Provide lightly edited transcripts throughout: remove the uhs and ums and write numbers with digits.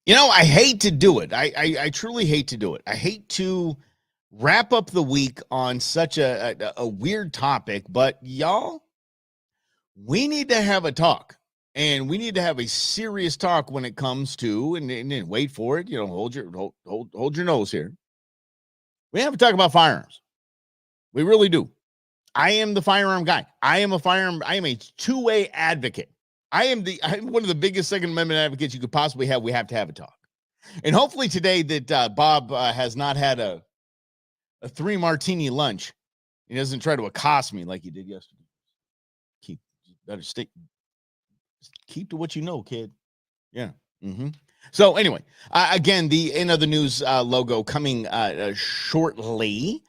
I hate to do it. I truly hate to do it. I hate to wrap up the week on such a weird topic, but y'all, we need to have a talk. And we need to have a serious talk when it comes to, and wait for it, hold your nose here. We have to talk about firearms. We really do. I am the firearm guy. I am a two-way advocate. I'm one of the biggest Second Amendment advocates you could possibly have. We have to have a talk. And hopefully today that Bob has not had a 3-martini lunch. He doesn't try to accost me like he did yesterday. Keep to what you know, kid. Yeah. Mm-hmm. So anyway, again, the In Other News logo coming shortly.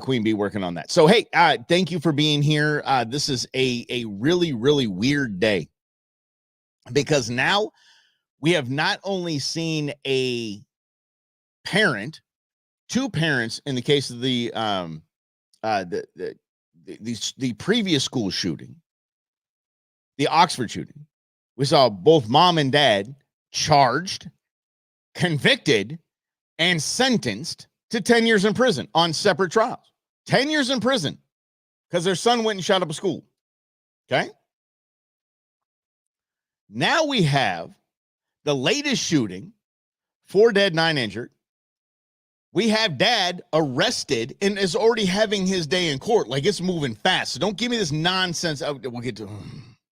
Queen Bee working on that. So, hey, thank you for being here. This is a really, really weird day because now we have not only seen a parent, two parents in the case of the previous school shooting, the Oxford shooting. We saw both mom and dad charged, convicted, and sentenced to 10 years in prison on separate trials. 10 years in prison because their son went and shot up a school. Okay? Now we have the latest shooting, 4 dead, 9 injured. We have dad arrested and is already having his day in court. Like, it's moving fast. So don't give me this nonsense. We'll get to,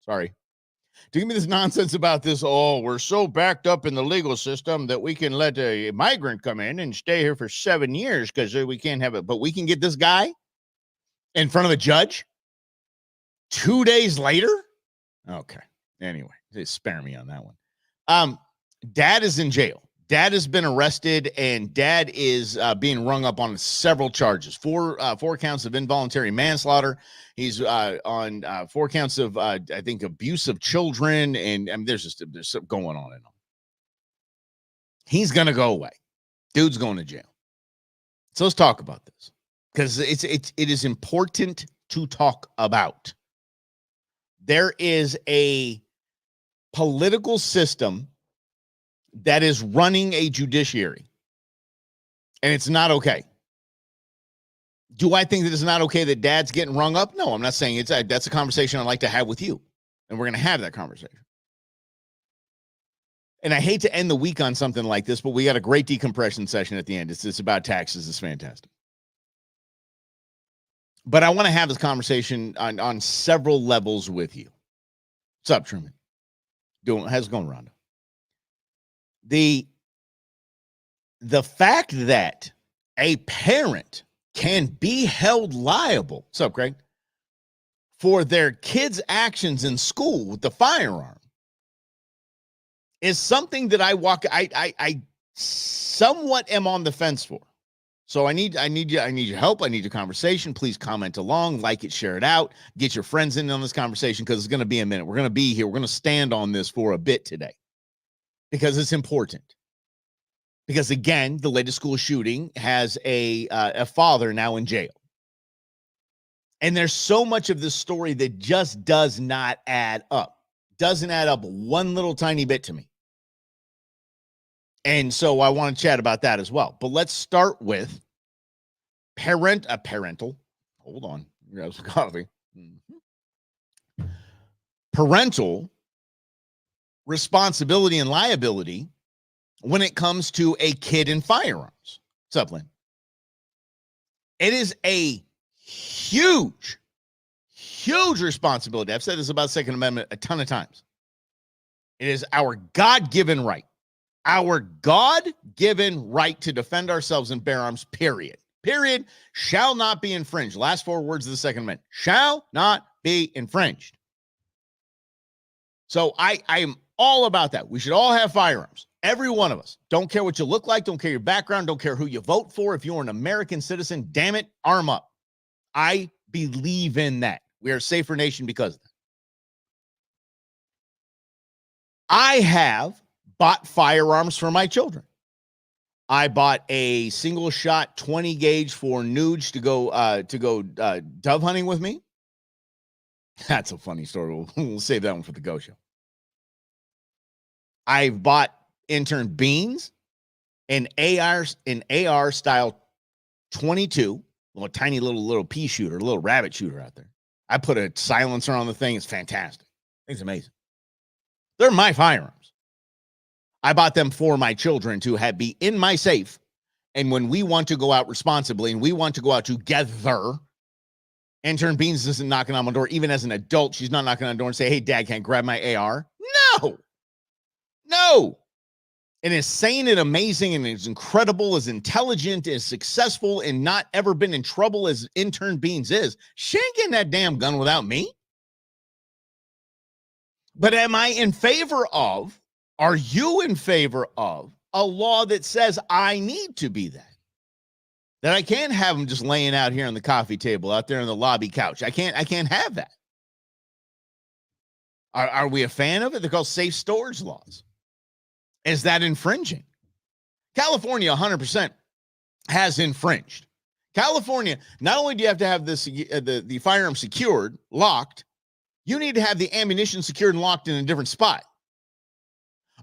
sorry. Don't give me this nonsense about this. Oh, we're so backed up in the legal system that we can let a migrant come in and stay here for 7 years because we can't have it. But we can get this guy in front of a judge 2 days later. Okay. Anyway, spare me on that one. Dad is in jail. Dad has been arrested, and dad is being rung up on several charges. Four counts of involuntary manslaughter. He's on 4 counts of, I think, abuse of children, and I mean, there's something going on and on. He's going to go away. Dude's going to jail. So let's talk about this because it is important to talk about. There is a political system that is running a judiciary, and it's not okay. Do I think that it's not okay that dad's getting rung up? No, I'm not saying that's a conversation I'd like to have with you, and we're going to have that conversation. And I hate to end the week on something like this, but we got a great decompression session at the end. It's about taxes. It's fantastic. But I want to have this conversation on several levels with you. What's up, Truman? How's it going, Rhonda? The fact that a parent can be held liable, what's up, Craig, for their kids' actions in school with the firearm is something that I somewhat am on the fence for. So I need your help. I need your conversation. Please comment along, like it, share it out, get your friends in on this conversation because it's going to be a minute. We're going to be here. We're going to stand on this for a bit today because it's important. Because again, the latest school shooting has a father now in jail. And there's so much of this story that just does not add up. Doesn't add up one little tiny bit to me. And so I want to chat about that as well. But let's start with parental. Hold on. Here's some coffee. Parental responsibility and liability when it comes to a kid and firearms. What's up, Lynn? It is a huge responsibility. I've said this about Second Amendment a ton of times. It is our God-given right. Our God-given right to defend ourselves and bear arms, period. Period. Shall not be infringed. Last 4 words of the Second Amendment. Shall not be infringed. So I am all about that. We should all have firearms. Every one of us. Don't care what you look like. Don't care your background. Don't care who you vote for. If you're an American citizen, damn it, arm up. I believe in that. We are a safer nation because of that. I have bought firearms for my children. I bought a single shot 20 gauge for Nuge to go dove hunting with me. That's a funny story. We'll save that one for the Go Show. I've bought intern Beans an AR style 22, a tiny little pea shooter, a little rabbit shooter out there. I put a silencer on the thing. It's fantastic. It's amazing. They're my firearms. I bought them for my children to be in my safe. And when we want to go out responsibly and we want to go out together, intern Beans isn't knocking on my door. Even as an adult, she's not knocking on the door and say, hey, Dad, can't grab my AR? No. And as sane and amazing and as incredible, as intelligent, as successful, and not ever been in trouble as intern Beans is, she ain't getting that damn gun without me. But am I in favor of, are you in favor of a law that says I need to be that? That I can't have them just laying out here on the coffee table, out there on the lobby couch. I can't have that. Are we a fan of it? They're called safe storage laws. Is that infringing? California 100% has infringed. California, not only do you have to have this the firearm secured, locked, you need to have the ammunition secured and locked in a different spot.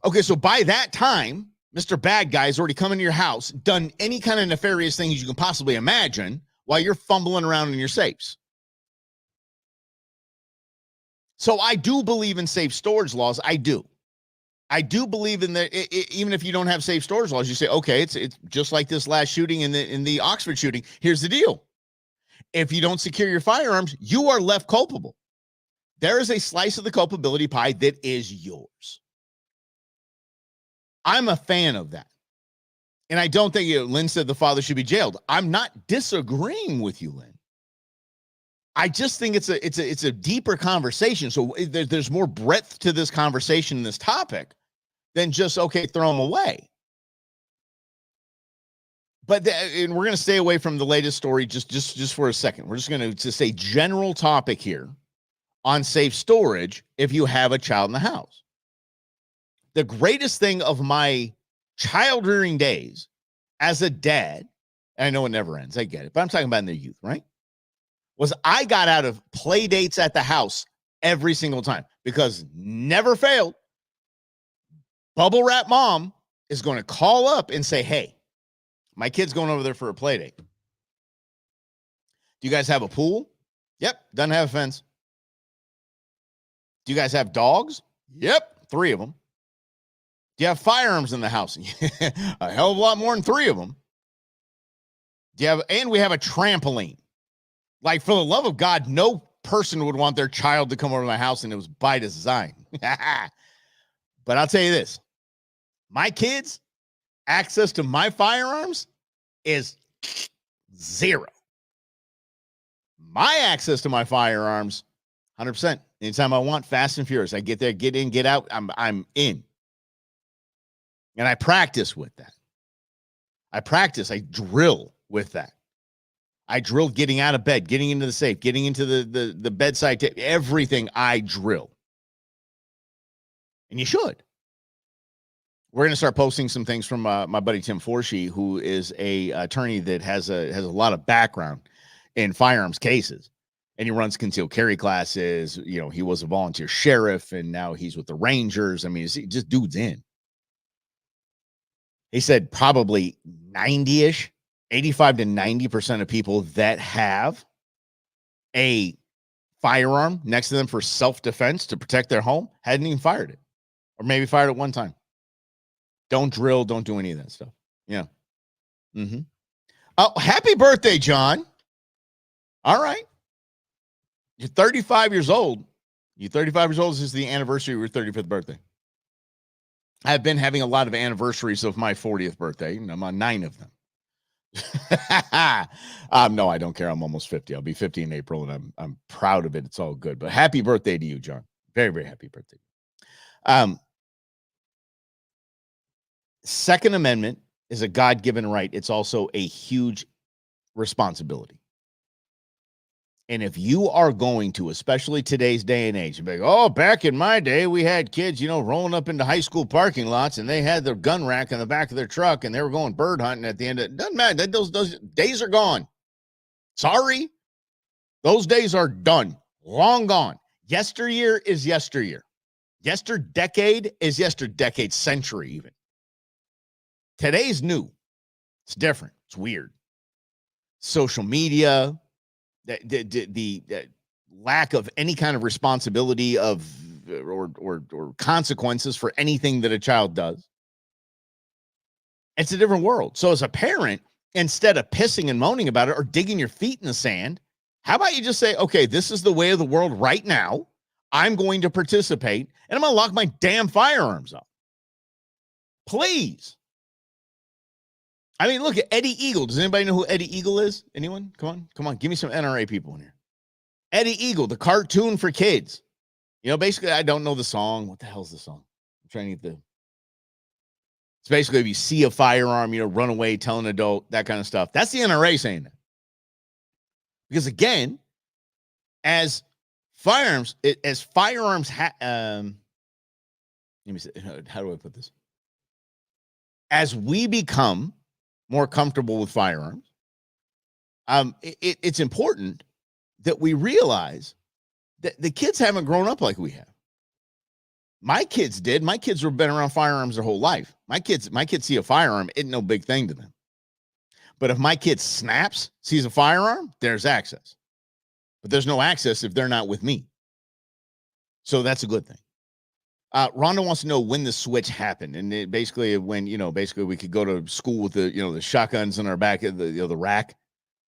Okay, so by that time, Mr. Bad Guy has already come into your house, done any kind of nefarious things you can possibly imagine while you're fumbling around in your safes. So I do believe in safe storage laws. I do believe in that. Even if you don't have safe storage laws, you say, okay, it's just like this last shooting in the Oxford shooting. Here's the deal. If you don't secure your firearms, you are left culpable. There is a slice of the culpability pie that is yours. I'm a fan of that. And I don't think Lynn said the father should be jailed. I'm not disagreeing with you, Lynn. I just think it's a deeper conversation. So there's more breadth to this conversation, this topic, than just, okay, throw them away. But and we're going to stay away from the latest story just for a second. We're just going to say general topic here on safe storage if you have a child in the house. The greatest thing of my child rearing days as a dad, and I know it never ends, I get it, but I'm talking about in their youth, right? Was I got out of play dates at the house every single time because never failed. Bubble wrap mom is going to call up and say, hey, my kid's going over there for a play date. Do you guys have a pool? Yep. Doesn't have a fence. Do you guys have dogs? Yep. 3 of them. Do you have firearms in the house? A hell of a lot more than 3 of them. Do you have, and we have a trampoline. Like, for the love of God, no person would want their child to come over to my house, and it was by design. But I'll tell you this. My kids' access to my firearms is 0. My access to my firearms, 100%. Anytime I want, fast and furious. I get there, get in, get out, I'm in. And I practice with that. I drill with that. I drill getting out of bed, getting into the safe, getting into the bedside, everything I drill. And you should. We're going to start posting some things from my buddy Tim Forshee, who is a attorney that has a lot of background in firearms cases. And he runs concealed carry classes. You know, he was a volunteer sheriff, and now he's with the Rangers. I mean, just dude's in. He said probably 90-ish. 85 to 90% of people that have a firearm next to them for self-defense to protect their home hadn't even fired it, or maybe fired it one time. Don't drill. Don't do any of that stuff. Yeah. Mm-hmm. Oh, happy birthday, John. All right. You're 35 years old. You're 35 years old. This is the anniversary of your 35th birthday. I've been having a lot of anniversaries of my 40th birthday, and I'm on 9 of them. No, I don't care. I'm almost 50. I'll be 50 in April, and I'm proud of it. It's all good. But happy birthday to you, John. Very, very happy birthday. Second Amendment is a God-given right. It's also a huge responsibility. And if you are going to, especially today's day and age, be like, oh, back in my day, we had kids, rolling up into high school parking lots, and they had their gun rack in the back of their truck, and they were going bird hunting at the end. It doesn't matter. Those days are gone. Sorry. Those days are done. Long gone. Yesteryear is yesteryear. Yesterdecade is yesterdecade, century even. Today's new. It's different. It's weird. Social media, the lack of any kind of responsibility of or consequences for anything that a child does. It's a different world. So as a parent, instead of pissing and moaning about it or digging your feet in the sand, how about you just say, okay, this is the way of the world right now. I'm going to participate and I'm going to lock my damn firearms up. Please. I mean, look at Eddie Eagle. Does anybody know who Eddie Eagle is? Anyone? Come on. Give me some NRA people in here. Eddie Eagle, the cartoon for kids. You know, basically, I don't know the song. What the hell's the song? I'm trying to get the. It's basically if you see a firearm, you know, run away, tell an adult, that kind of stuff. That's the NRA saying that. Because again, as firearms, let me see, how do I put this? As we become more comfortable with firearms, it's important that we realize that the kids haven't grown up like we have. My kids did. My kids have been around firearms their whole life. My kids see a firearm, it's no big thing to them. But if my kid sees a firearm, there's access. But there's no access if they're not with me. So that's a good thing. Rhonda wants to know when the switch happened. And it basically when, basically we could go to school with the shotguns in our back of the rack.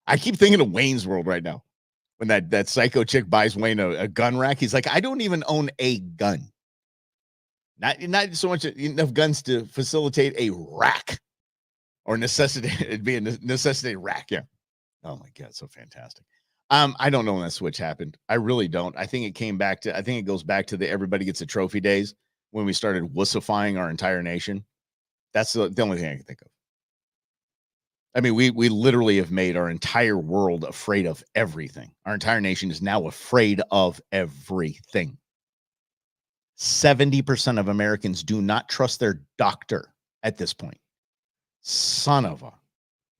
I keep thinking of Wayne's World right now. When that psycho chick buys Wayne a gun rack, he's like, I don't even own a gun. Not so much enough guns to facilitate a rack or it'd be a necessitated rack. Yeah. Oh my God. So fantastic. I don't know when that switch happened. I really don't. I think it goes back to the everybody gets a trophy days when we started wussifying our entire nation. That's the only thing I can think of. I mean, we literally have made our entire world afraid of everything. Our entire nation is now afraid of everything. 70% of Americans do not trust their doctor at this point. Son of a.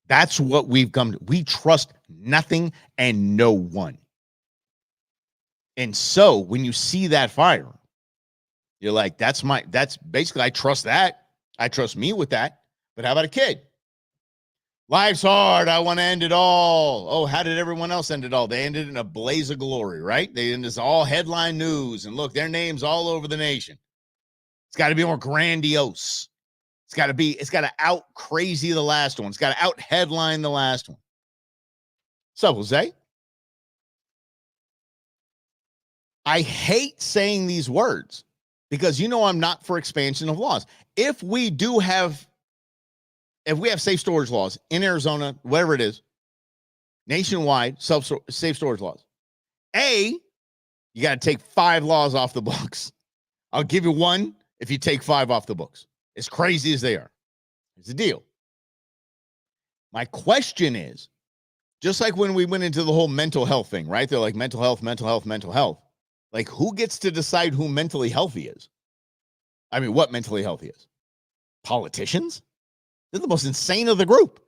That's what we've come to. We trust nothing and no one. And so when you see that firearm, you're like, that's basically, I trust that. I trust me with that. But how about a kid? Life's hard. I want to end it all. Oh, how did everyone else end it all? They ended in a blaze of glory, right? They ended this all headline news. And look, their names all over the nation. It's got to be more grandiose. It's got to out crazy the last one. It's got to out headline the last one. So, Jose, I hate saying these words because I'm not for expansion of laws. If we have safe storage laws in Arizona, whatever it is, nationwide, safe storage laws, you got to take 5 laws off the books. I'll give you one if you take 5 off the books. As crazy as they are. Here's the deal. My question is, just like when we went into the whole mental health thing, right? They're like mental health. Like, who gets to decide who mentally healthy is? I mean, what mentally healthy is? Politicians? They're the most insane of the group.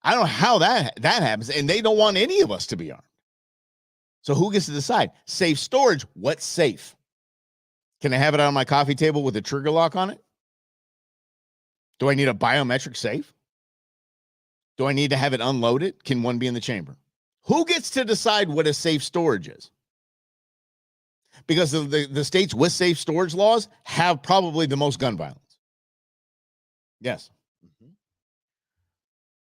I don't know how that happens, and they don't want any of us to be armed. So who gets to decide? Safe storage. What's safe? Can I have it on my coffee table with a trigger lock on it? Do I need a biometric safe? Do I need to have it unloaded? Can one be in the chamber? Who gets to decide what a safe storage is? Because the states with safe storage laws have probably the most gun violence. Yes. Mm-hmm.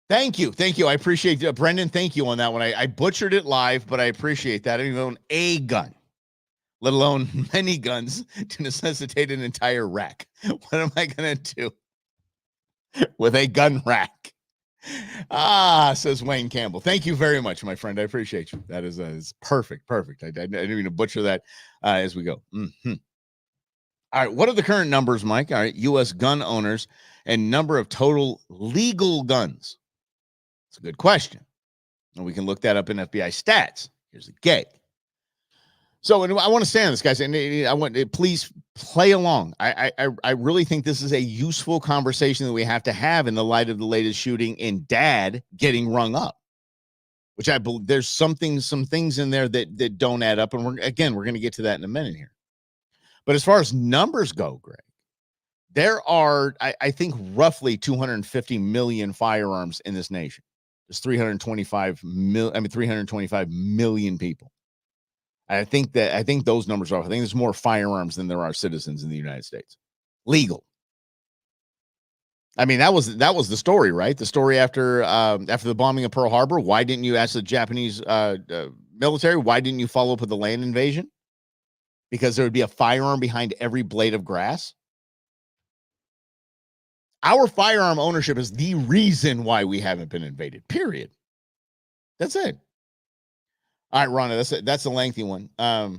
Thank you. I appreciate it. Brendan, thank you on that one. I butchered it live, but I appreciate that. I don't even own a gun, let alone many guns to necessitate an entire rack. What am I going to do with a gun rack? Says Wayne Campbell. Thank you very much, my friend. I appreciate you. That is perfect. I didn't even butcher that as we go. Mm-hmm. All right. What are the current numbers, Mike? All right. U.S. gun owners and number of total legal guns. It's a good question. And we can look that up in FBI stats. Here's the gag. So I want to say on this, guys, and I want please play along. I really think this is a useful conversation that we have to have in the light of the latest shooting and dad getting rung up, which I believe there's some things in there that don't add up. And we're going to get to that in a minute here. But as far as numbers go, Greg, There are, I think, roughly 250 million firearms in this nation. There's 325 million people. I think those numbers are. I think there's more firearms than there are citizens in the United States. Legal. I mean, that was the story, right? The story after the bombing of Pearl Harbor. Why didn't you ask the Japanese military? Why didn't you follow up with the land invasion? Because there would be a firearm behind every blade of grass. Our firearm ownership is the reason why we haven't been invaded. Period. That's it. All right, Rhonda, that's a lengthy one. All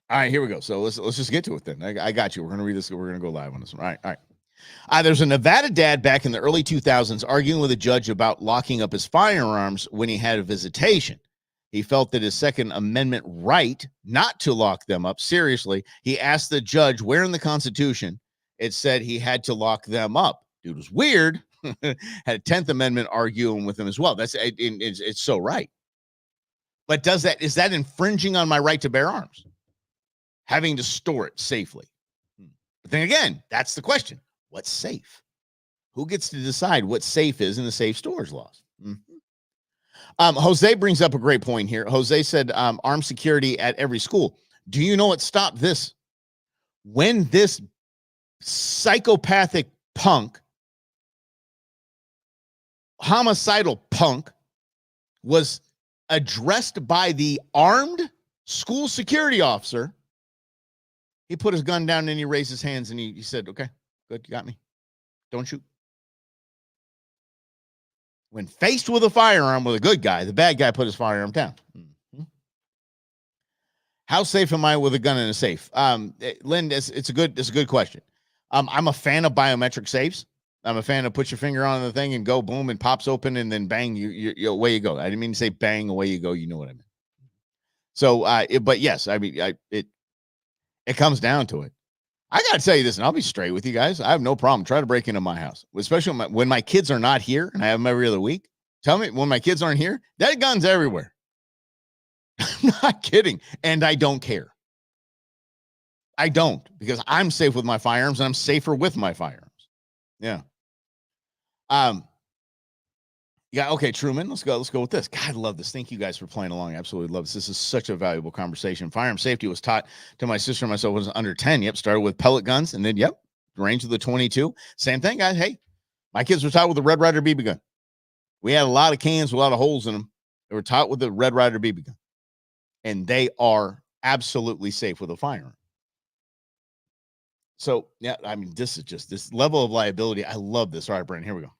right, here we go. So let's just get to it then. I got you. We're gonna read this. We're gonna go live on this one. All right. There's a Nevada dad back in the early 2000s arguing with a judge about locking up his firearms when he had a visitation. He felt that his Second Amendment right not to lock them up seriously. He asked the judge where in the Constitution it said he had to lock them up. Dude was weird. Had a 10th Amendment arguing with him as well. It's so right. But is that infringing on my right to bear arms? Having to store it safely. But then again, that's the question. What's safe? Who gets to decide what safe is in the safe storage laws? Jose brings up a great point here. Jose said armed security at every school. Do you know what stopped this? When this psychopathic punk, homicidal punk, was addressed by the armed school security officer, he put his gun down and he raised his hands and he said, okay, good, you got me. Don't shoot. When faced with a firearm with a good guy, the bad guy put his firearm down. How safe am I with a gun in a safe? Lynn, it's a good question. I'm a fan of biometric safes. I'm a fan of put your finger on the thing and go boom and pops open and then bang, you away you go. I didn't mean to say bang, away you go. You know what I mean? So, but yes, I mean, it comes down to it. I got to tell you this, and I'll be straight with you guys. I have no problem. Try to break into my house, especially when my kids are not here and I have them every other week. Tell me when my kids aren't here, that gun's everywhere. I'm not kidding. And I don't care. I don't, because I'm safe with my firearms and I'm safer with my firearms. Yeah. Yeah. Okay. Truman, let's go with this. God, I love this. Thank you guys for playing along. Absolutely love this. This is such a valuable conversation. Firearm safety was taught to my sister and myself when I was under 10. Yep. Started with pellet guns and then, range of the 22. Same thing, guys. Hey, my kids were taught with the Red Ryder BB gun. We had a lot of cans with a lot of holes in them. They were taught with the Red Ryder BB gun. And they are absolutely safe with a firearm. So, yeah, I mean, this is just this level of liability. I love this. All right, Brandon, here we go.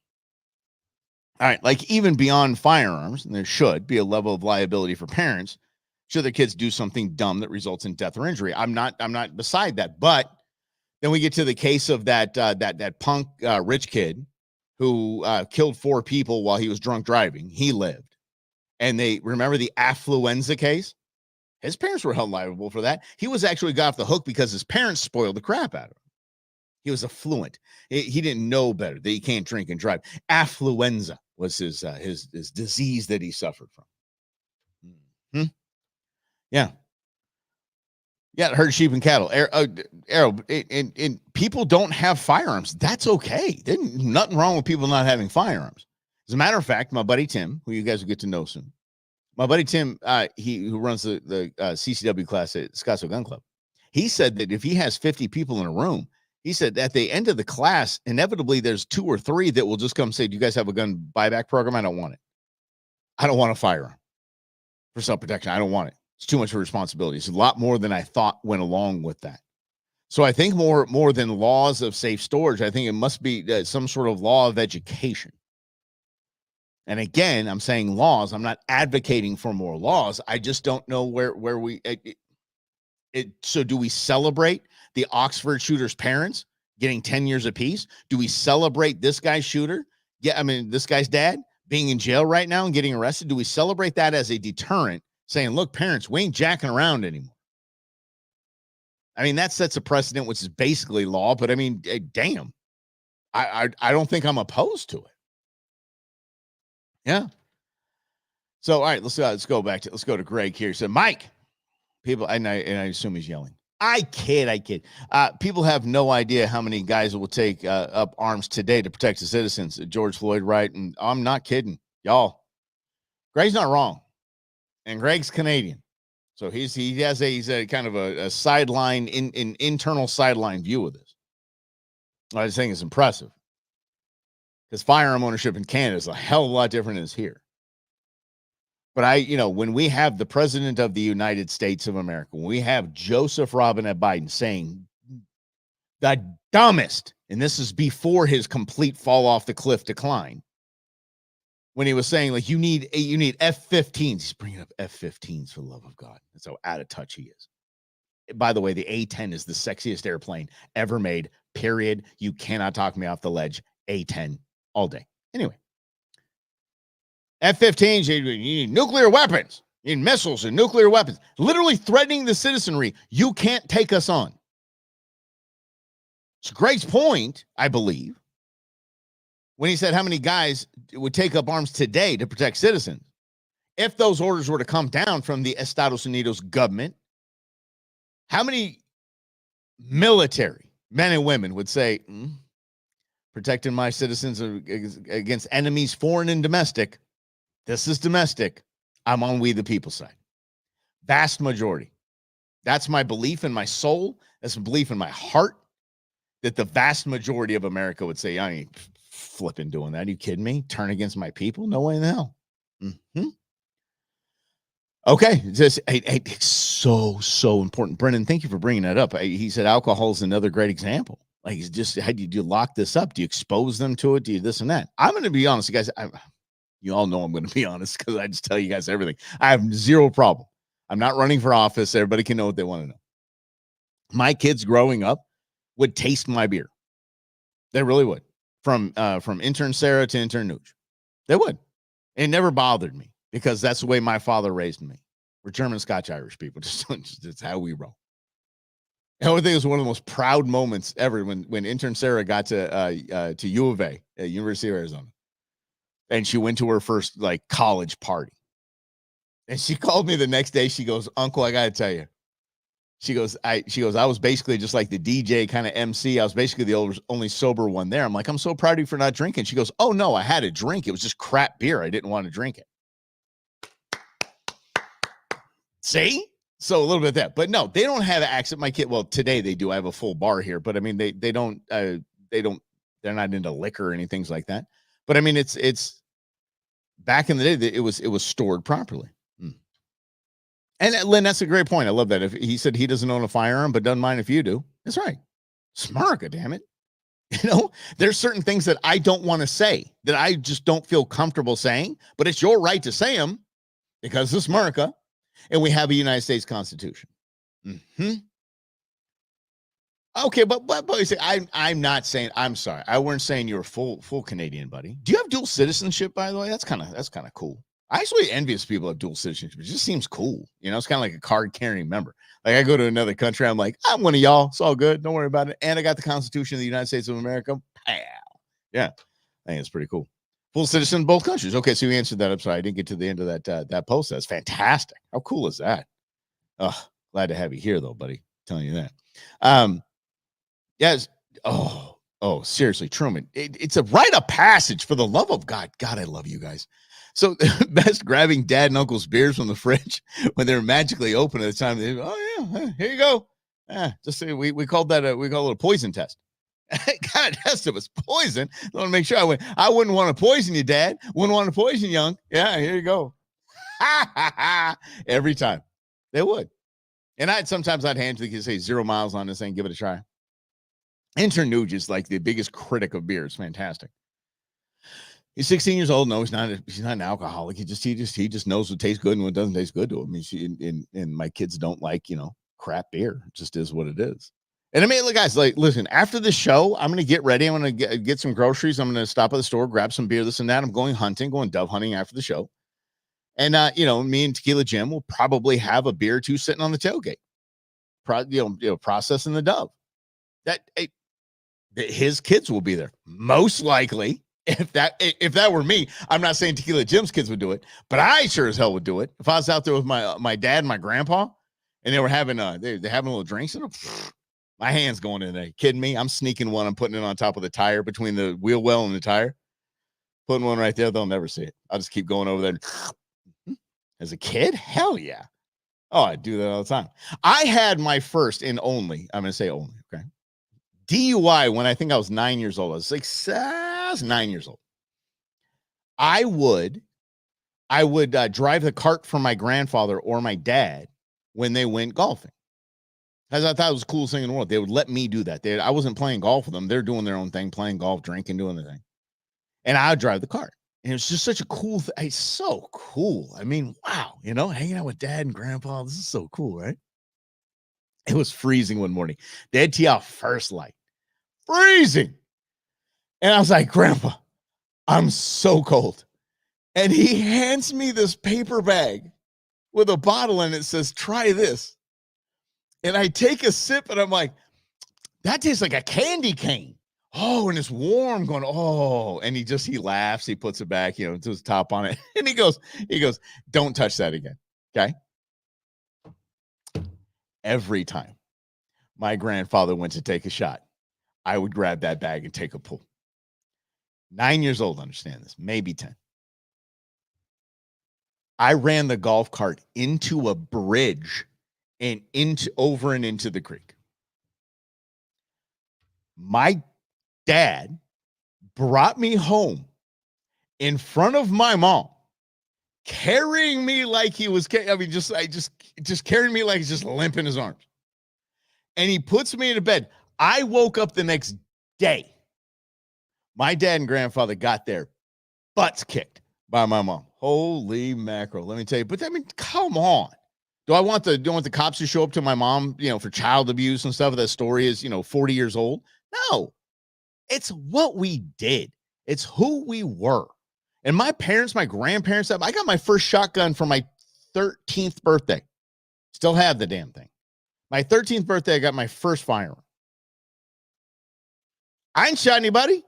All right, like even beyond firearms, and there should be a level of liability for parents should their kids do something dumb that results in death or injury. I'm not beside that. But then we get to the case of that punk rich kid who killed 4 people while he was drunk driving. He lived. And they remember the affluenza case? His parents were held liable for that. He was actually got off the hook because his parents spoiled the crap out of him. He was affluent. He didn't know better that he can't drink and drive. Affluenza was his disease that he suffered from. Yeah. Yeah, herd sheep and cattle. Arrow, and people don't have firearms. That's okay. There's nothing wrong with people not having firearms. As a matter of fact, my buddy Tim, who you guys will get to know soon, my buddy Tim, who runs the CCW class at Scottsdale Gun Club, he said that if he has 50 people in a room, he said at the end of the class, inevitably there's 2 or 3 that will just come say, do you guys have a gun buyback program? I don't want it. I don't want a firearm for self-protection. I don't want it. It's too much of a responsibility. It's a lot more than I thought went along with that. So I think more than laws of safe storage, I think it must be some sort of law of education. And again, I'm saying laws. I'm not advocating for more laws. I just don't know where we so do we celebrate the Oxford shooter's parents getting 10 years apiece? Do we celebrate this guy's shooter? Yeah, I mean, this guy's dad being in jail right now and getting arrested. Do we celebrate that as a deterrent, saying, look, parents, we ain't jacking around anymore? I mean, that sets a precedent, which is basically law, but I mean, damn, I don't think I'm opposed to it. Yeah. So, all right, let's go to Greg here. So, Mike, people, and I assume he's yelling. I kid. People have no idea how many guys will take up arms today to protect the citizens. George Floyd, right? And I'm not kidding, y'all. Greg's not wrong, and Greg's Canadian, so he's a kind of a sideline internal sideline view of this. I just think it's impressive because firearm ownership in Canada is a hell of a lot different than it's here. But when we have the president of the United States of America, when we have Joseph Robinette Biden saying the dumbest, and this is before his complete fall off the cliff decline, when he was saying, like, you need F-15s. He's bringing up F-15s for the love of God. That's how out of touch he is. By the way, the A-10 is the sexiest airplane ever made, period. You cannot talk me off the ledge. A-10 all day. Anyway. F-15s, you need nuclear weapons. You need missiles and nuclear weapons. Literally threatening the citizenry. You can't take us on. It's Greg's point, I believe, when he said how many guys would take up arms today to protect citizens. If those orders were to come down from the Estados Unidos government, how many military men and women would say, protecting my citizens against enemies, foreign and domestic, this is domestic, I'm on we the people side. Vast majority. That's my belief in my soul. That's a belief in my heart that the vast majority of America would say, I ain't flipping doing that. Are you kidding me? Turn against my people? No way in hell. Mm-hmm. Okay. It's so important. Brennan, thank you for bringing that up. He said alcohol is another great example. Like, it's just, how do you lock this up? Do you expose them to it? Do you this and that? I'm going to be honest, guys. You all know I'm going to be honest because I just tell you guys everything. I have zero problem. I'm not running for office. Everybody can know what they want to know. My kids growing up would taste my beer. They really would. From intern Sarah to intern Nooch. They would. It never bothered me because that's the way my father raised me. We're German, Scotch, Irish people. Just how we roll. I think it was one of the most proud moments ever when intern Sarah got to U of A at University of Arizona. And she went to her first college party. And she called me the next day. She goes, Uncle, I got to tell you. She goes, I was basically just like the DJ kind of MC. I was basically the only sober one there. I'm like, I'm so proud of you for not drinking. She goes, oh, no, I had a drink. It was just crap beer. I didn't want to drink it. See? So a little bit of that. But no, they don't have access. My kid, well, today they do. I have a full bar here. But I mean, they're not into liquor or anything like that. But I mean, it's back in the day, it was stored properly. And Lynn, that's a great point. I love that. If he said he doesn't own a firearm, but doesn't mind if you do, that's right. Smarka, damn it. There's certain things that I don't want to say that I just don't feel comfortable saying, but it's your right to say them because it's America and we have a United States Constitution. Mm-hmm. Okay, but you say, I'm not saying, I'm sorry. I weren't saying you're full Canadian, buddy. Do you have dual citizenship, by the way? That's kind of cool. I actually envious people have dual citizenship. It just seems cool. It's kind of like a card carrying member. Like I go to another country, I'm like, I'm one of y'all. It's all good. Don't worry about it. And I got the Constitution of the United States of America. Pow. Yeah, I think it's pretty cool. Full citizen in both countries. Okay, so you answered that. I'm sorry, I didn't get to the end of that post. That's fantastic. How cool is that? Oh, glad to have you here, though, buddy. I'm telling you that. Yes. Oh, seriously, Truman. It's a rite of passage for the love of God. God, I love you guys. So best grabbing dad and uncle's beers from the fridge when they're magically open at the time. They, oh yeah, here you go. Just say we called that we call it a poison test. God, test it was poison. I want to make sure I wouldn't want to poison you, Dad. Wouldn't want to poison young. Yeah, here you go. Every time they would, and sometimes I'd hand to the kids, say 0 miles on this thing, give it a try. Intern Nuge is like the biggest critic of beer. It's fantastic. He's 16 years old. No, he's not an alcoholic. He just knows what tastes good and what doesn't taste good to him. And my kids don't like, crap beer. It just is what it is. And I mean, look, guys, listen, after the show, I'm going to get ready. I'm going to get some groceries. I'm going to stop at the store, grab some beer, this and that. I'm going dove hunting after the show. And, me and Tequila Jim will probably have a beer or two sitting on the tailgate, processing the dove. His kids will be there. Most likely. If that were me, I'm not saying Tequila Jim's kids would do it, but I sure as hell would do it. If I was out there with my dad and my grandpa And they were having they're having a little drinks and my hand's going in there. Kidding me? I'm sneaking one. I'm putting it on top of the tire between the wheel well and the tire. Putting one right there. They'll never see it. I'll just keep going over there. As a kid? Hell yeah. Oh, I do that all the time. I had my first and only, I'm going to say only, okay, DUI when I think I was 9 years old. I was like 9 years old. I would drive the cart for my grandfather or my dad when they went golfing. Because I thought it was the coolest thing in the world. They would let me do that. I wasn't playing golf with them. They're doing their own thing, playing golf, drinking, doing the thing. And I would drive the cart. And it's just such a cool thing. It's so cool. I mean, wow, hanging out with dad and grandpa. This is so cool, right? It was freezing one morning. They had tee off first light. Freezing. And I was like, Grandpa, I'm so cold. And he hands me this paper bag with a bottle in it. Says, try this. And I take a sip and I'm like, that tastes like a candy cane. Oh, and it's warm going, oh, and he laughs. He puts it back, to his top on it. And he goes, don't touch that again. Okay. Every time my grandfather went to take a shot, I would grab that bag and take a pull. 9 years old, understand this, maybe 10. I ran the golf cart into a bridge and over and into the creek. My dad brought me home in front of my mom, carrying me like he was, just carrying me like he's just limp in his arms. And he puts me into bed. I woke up the next day. My dad and grandfather got their butts kicked by my mom. Holy mackerel. Let me tell you, but I mean, come on. Do I want the cops to show up to my mom, for child abuse and stuff? That story is, 40 years old. No. It's what we did. It's who we were. And my parents, my grandparents, I got my first shotgun for my 13th birthday. Still have the damn thing. My 13th birthday, I got my first firearm. I ain't shot anybody.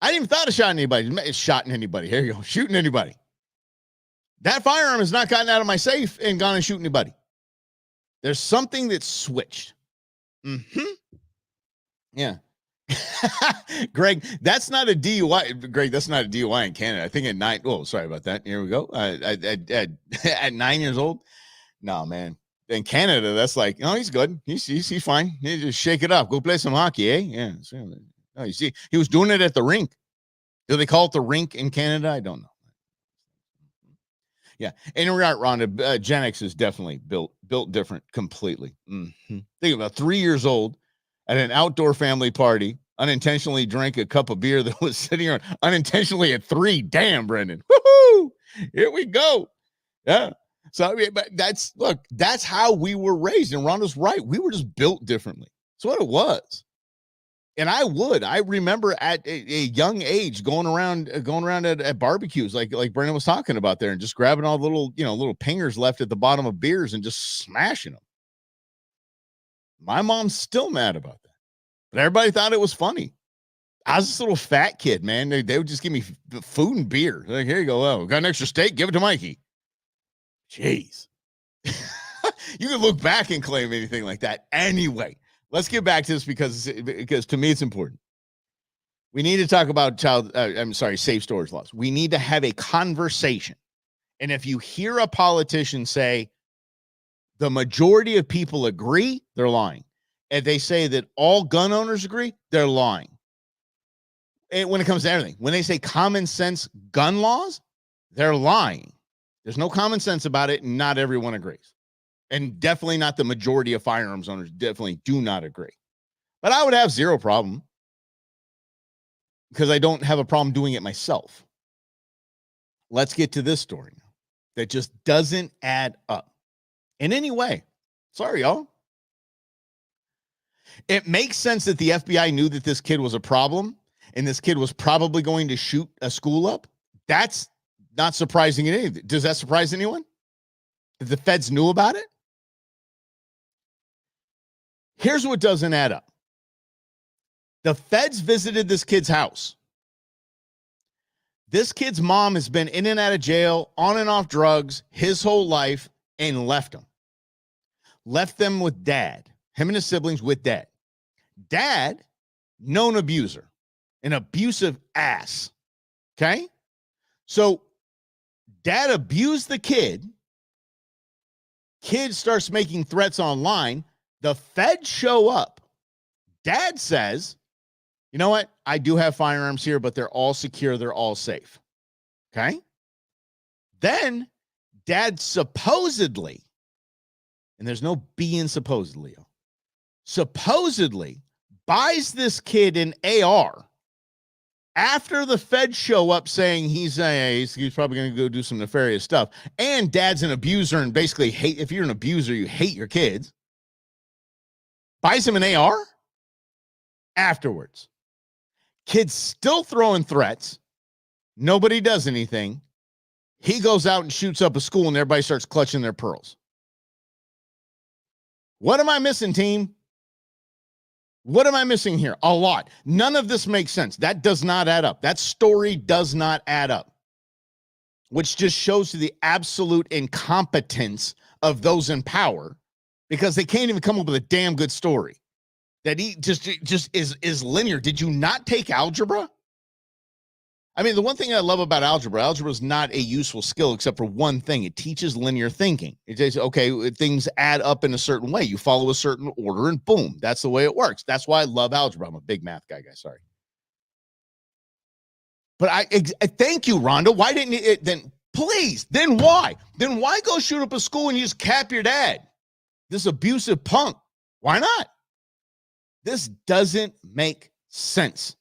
I didn't even thought of shooting anybody. Here you go. Shooting anybody. That firearm has not gotten out of my safe and gone and shoot anybody. There's something that switched. Yeah. Greg, that's not a DUI. Greg, that's not a DUI in Canada. I think at 9. Oh, sorry about that. Here we go. At 9 years old. No, man. In Canada, that's like, oh, he's good. He's fine. You just shake it up. Go play some hockey, eh? Yeah. Oh, you see, he was doing it at the rink. Do they call it the rink in Canada? I don't know. Yeah. And you're right, Rhonda. Gen X is definitely built different completely. Think about 3 years old at an outdoor family party, unintentionally drank a cup of beer that was sitting around unintentionally at 3. Damn, Brendan. Woohoo! Here we go. Yeah. So, I mean, but that's how we were raised. And Rhonda's right. We were just built differently. That's what it was. And I remember at a young age going around at barbecues, like Brendan was talking about there, and just grabbing all the little pingers left at the bottom of beers and just smashing them. My mom's still mad about that, but everybody thought it was funny. I was this little fat kid, man. They would just give me food and beer. Like, here you go. Oh, got an extra steak? Give it to Mikey. Jeez. You can look back and claim anything like that. Anyway, let's get back to this because to me it's important. We need to talk about safe storage laws. We need to have a conversation. And if you hear a politician say the majority of people agree, they're lying. If they say that all gun owners agree, they're lying. And when it comes to everything, when they say common sense gun laws, they're lying. There's no common sense about it, and not everyone agrees. And definitely not the majority of firearms owners definitely do not agree. But I would have zero problem because I don't have a problem doing it myself. Let's get to this story now that just doesn't add up in any way. Sorry, y'all. It makes sense that the FBI knew that this kid was a problem and this kid was probably going to shoot a school up. That's not surprising in anything. Does that surprise anyone? That the feds knew about it? Here's what doesn't add up. The feds visited this kid's house. This kid's mom has been in and out of jail, on and off drugs his whole life, and left him. left them with dad, him and his siblings with dad. Dad, known abuser, an abusive ass. Okay? So dad abused the kid. Kid starts making threats online. The feds show up. Dad says, you know what? I do have firearms here, but they're all secure. They're all safe. Okay? Then dad supposedly, and there's no B in supposedly, supposedly buys this kid an AR after the feds show up saying he's probably going to go do some nefarious stuff. And dad's an abuser and basically hate. If you're an abuser, you hate your kids. Buys him an AR afterwards. Kid's still throwing threats. Nobody does anything. He goes out and shoots up a school and everybody starts clutching their pearls. What am I missing, team? What am I missing here? A lot. None of this makes sense. That does not add up. That story does not add up, which just shows the absolute incompetence of those in power because they can't even come up with a damn good story that he just is linear. Did you not take algebra? I mean, the one thing I love about algebra is not a useful skill except for one thing. It teaches linear thinking. It says, okay, things add up in a certain way. You follow a certain order and boom, that's the way it works. That's why I love algebra. I'm a big math guy, sorry. But I thank you, Rhonda. Why didn't you then? Please, then why? Then why go shoot up a school and you just cap your dad? This abusive punk. Why not? This doesn't make sense.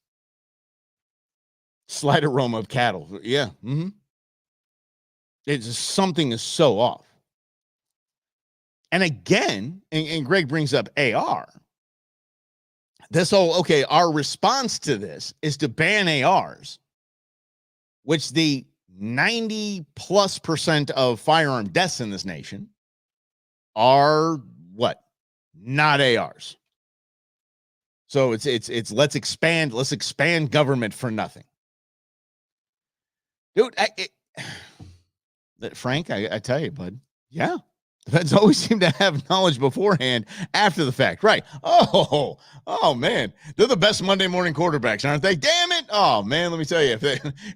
Slight aroma of cattle. Yeah. Mm-hmm. It's just something is so off. And again, and Greg brings up AR. This whole, okay, our response to this is to ban ARs, which the 90+% of firearm deaths in this nation are what? Not ARs. So it's let's expand government for nothing. Dude, Frank, I tell you, bud, yeah. The feds always seem to have knowledge beforehand after the fact, right? Oh, man. They're the best Monday morning quarterbacks, aren't they? Damn it. Oh, man, let me tell you, if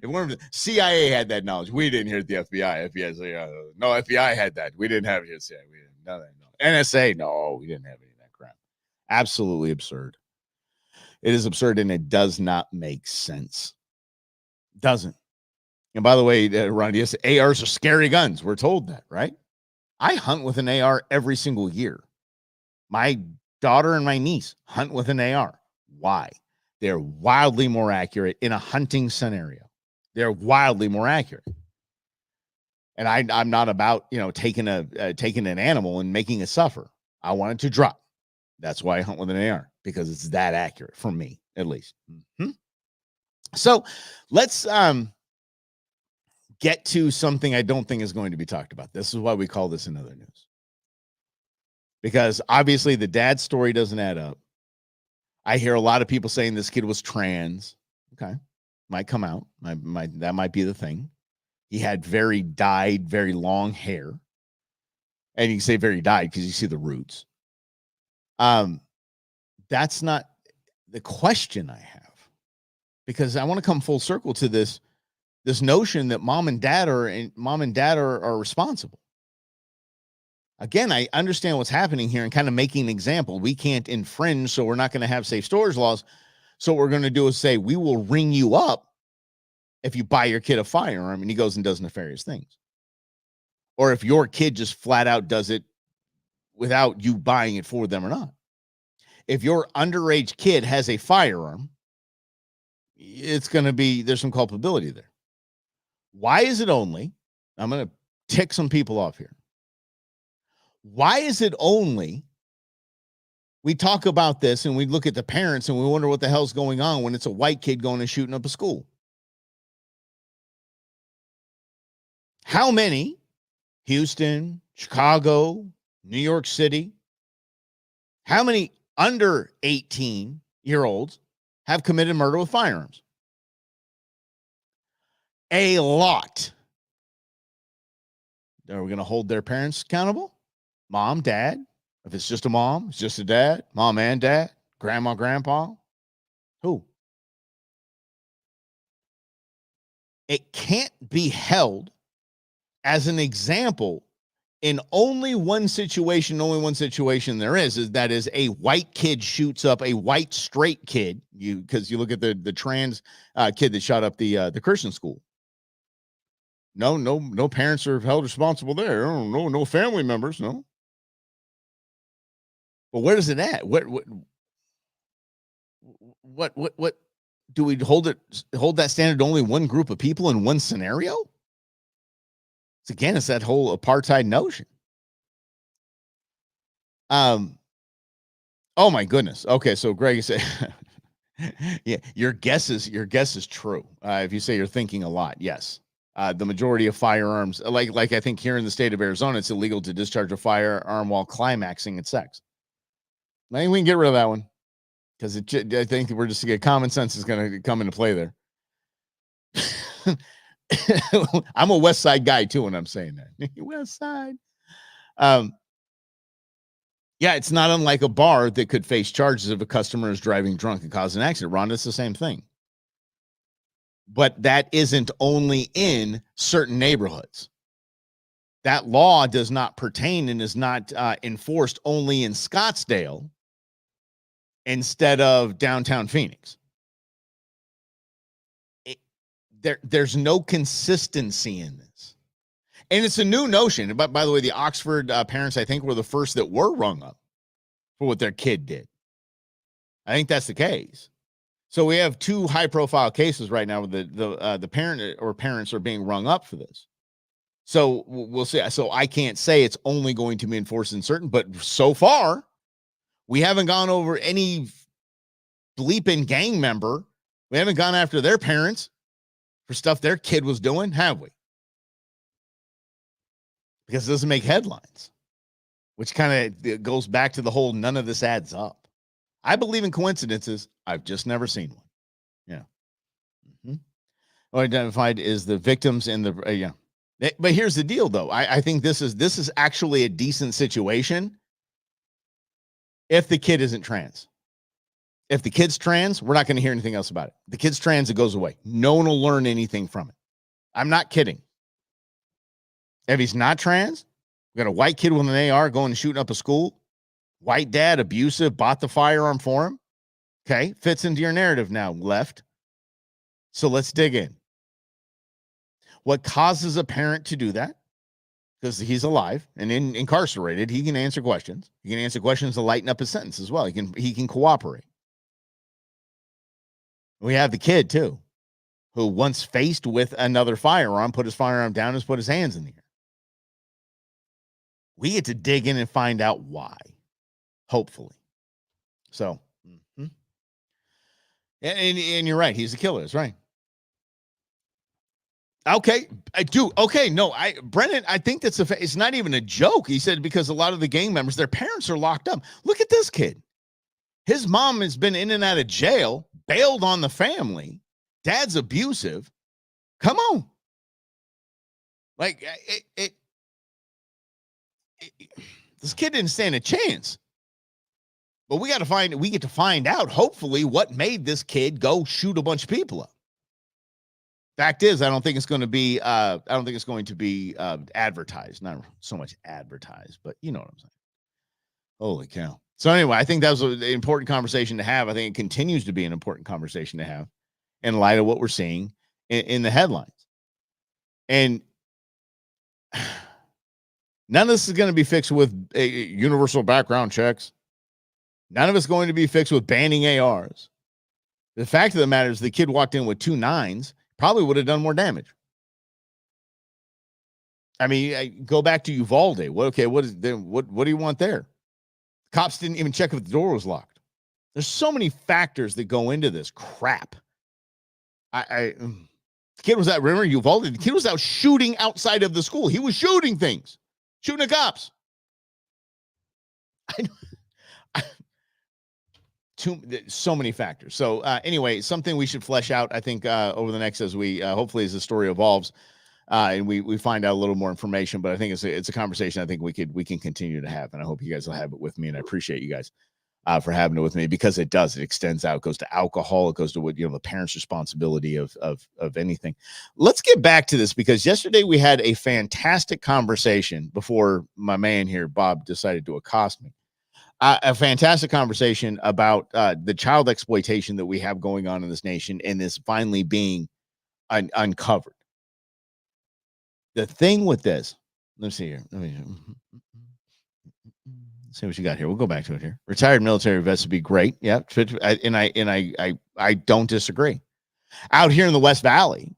one of the CIA had that knowledge, we didn't hear it at the FBI. No, FBI had that. We didn't have it at CIA. We didn't know that. No. NSA, no, we didn't have any of that crap. Absolutely absurd. It is absurd, and it does not make sense. Doesn't. And by the way, Ron, yes, ARs are scary guns. We're told that, right? I hunt with an AR every single year. My daughter and my niece hunt with an AR. Why? They're wildly more accurate in a hunting scenario. They're wildly more accurate. And I'm not about, taking an animal and making it suffer. I want it to drop. That's why I hunt with an AR, because it's that accurate for me, at least. Mm-hmm. So let's get to something I don't think is going to be talked about. This is why we call this in other news. Because obviously the dad story doesn't add up. I hear a lot of people saying this kid was trans. Okay. Might come out. That might be the thing. He had very dyed, very long hair. And you can say very dyed because you see the roots. That's not the question I have. Because I want to come full circle to this notion that mom and dad are responsible. Again, I understand what's happening here and kind of making an example. We can't infringe, so we're not going to have safe storage laws. So what we're going to do is say, we will ring you up if you buy your kid a firearm and he goes and does nefarious things. Or if your kid just flat out does it without you buying it for them or not. If your underage kid has a firearm, it's going to be, there's some culpability there. Why is it only, I'm going to tick some people off here. Why is it only we talk about this and we look at the parents and we wonder what the hell's going on when it's a white kid going and shooting up a school? How many, Houston, Chicago, New York City, how many under 18-year-olds have committed murder with firearms? A lot. Are we going to hold their parents accountable? Mom, dad, If it's just a mom, it's just a dad, mom and dad, grandma, grandpa, who? It can't be held as an example in only one situation there is that is a white kid shoots up a white straight kid. Because you look at the trans kid that shot up the Christian school. No parents are held responsible there. No family members, no. But where is it at? What do we hold that standard to only one group of people in one scenario? It's that whole apartheid notion. Oh my goodness. Okay, so Greg said, yeah, your guess is true. If you say you're thinking a lot, yes. The majority of firearms, like I think here in the state of Arizona, it's illegal to discharge a firearm while climaxing at sex. I think we can get rid of that one because I think we're just common sense is going to come into play there. I'm a West Side guy too when I'm saying that. West Side. Yeah, it's not unlike a bar that could face charges if a customer is driving drunk and cause an accident. Rhonda, it's the same thing. But that isn't only in certain neighborhoods. That law does not pertain and is not enforced only in Scottsdale instead of downtown Phoenix. There's no consistency in this. And it's a new notion. But by the way, the Oxford parents, I think, were the first that were rung up for what their kid did. I think that's the case. So we have two high-profile cases right now where the parent or parents are being rung up for this. So we'll see. So I can't say it's only going to be enforced in certain, but so far, we haven't gone over any bleeping gang member. We haven't gone after their parents for stuff their kid was doing, have we? Because it doesn't make headlines, which kind of goes back to the whole none of this adds up. I believe in coincidences. I've just never seen one. Yeah. Identified is the victims in the yeah. But here's the deal, though. I think this is actually a decent situation if the kid isn't trans. If the kid's trans, we're not going to hear anything else about it. The kid's trans, it goes away. No one will learn anything from it. I'm not kidding. If he's not trans, we got a white kid with an AR going and shooting up a school. White dad, abusive, bought the firearm for him. Okay, fits into your narrative now, left. So let's dig in. What causes a parent to do that? Because he's alive and incarcerated, he can answer questions. He can answer questions to lighten up his sentence as well. He can cooperate. We have the kid too, who once faced with another firearm, put his firearm down and put his hands in the air. We get to dig in and find out why, hopefully. So, and you're right. He's a killer. That's right. Okay, I do. Okay, no, Brennan, I think it's not even a joke. He said because a lot of the gang members, their parents are locked up. Look at this kid. His mom has been in and out of jail, bailed on the family. Dad's abusive. Come on. Like this kid didn't stand a chance. But we get to find out, hopefully, what made this kid go shoot a bunch of people up. Fact is, I don't think it's going to be advertised. Not so much advertised, but you know what I'm saying. Holy cow. So anyway, I think that was an important conversation to have. I think it continues to be an important conversation to have in light of what we're seeing in the headlines. And none of this is going to be fixed with universal background checks. None of it's going to be fixed with banning ARs. The fact of the matter is the kid walked in with 2 9s, probably would have done more damage. I mean, I go back to Uvalde. What do you want there? Cops didn't even check if the door was locked. There's so many factors that go into this crap. The kid was out, remember Uvalde? The kid was out shooting outside of the school. He was shooting things, shooting at cops. So many factors. So anyway, something we should flesh out, I think, over the next, as we hopefully as the story evolves. and we find out a little more information. But I think it's a conversation I think we can continue to have, and I hope you guys will have it with me. And I appreciate you guys for having it with me, because it extends out. It goes to alcohol. It goes to what, the parents' responsibility of anything. Let's get back to this, because yesterday we had a fantastic conversation before my man here, Bob, decided to accost me. A fantastic conversation about the child exploitation that we have going on in this nation, and this finally being uncovered. The thing with this, let's see here. See what you got here. We'll go back to it here. Retired military vets would be great. Yeah, I don't disagree. Out here in the West Valley,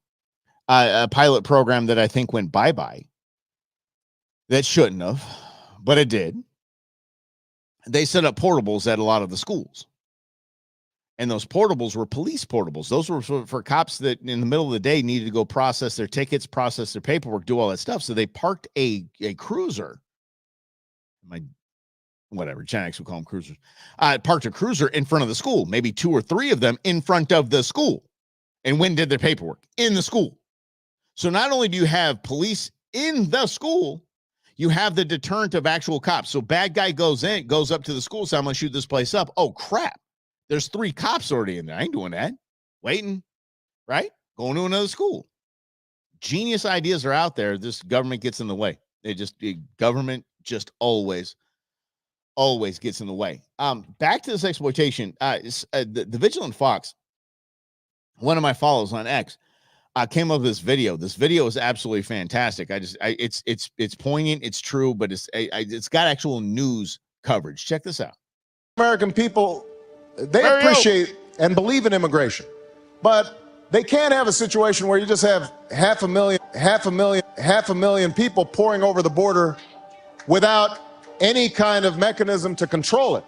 a pilot program that I think went bye-bye, that shouldn't have, but it did. They set up portables at a lot of the schools, and those portables were police portables. Those were for cops that in the middle of the day needed to go process their tickets, process their paperwork, do all that stuff. So they parked a cruiser. Whatever, Gen X would call them cruisers, parked a cruiser in front of the school, maybe 2 or 3 of them in front of the school, and went and did their paperwork in the school. So not only do you have police in the school, you have the deterrent of actual cops. So bad guy goes up to the school, says, I'm going to shoot this place up. Oh, crap. There's 3 cops already in there. I ain't doing that. Waiting, right? Going to another school. Genius ideas are out there. This government gets in the way. Government just always gets in the way. Back to this exploitation. The Vigilant Fox, one of my followers on X, came up with this video. This video is absolutely fantastic. It's poignant, it's true, but it's got actual news coverage. Check this out. American people, they appreciate and believe in immigration, but they can't have a situation where you just have half a million people pouring over the border without any kind of mechanism to control it.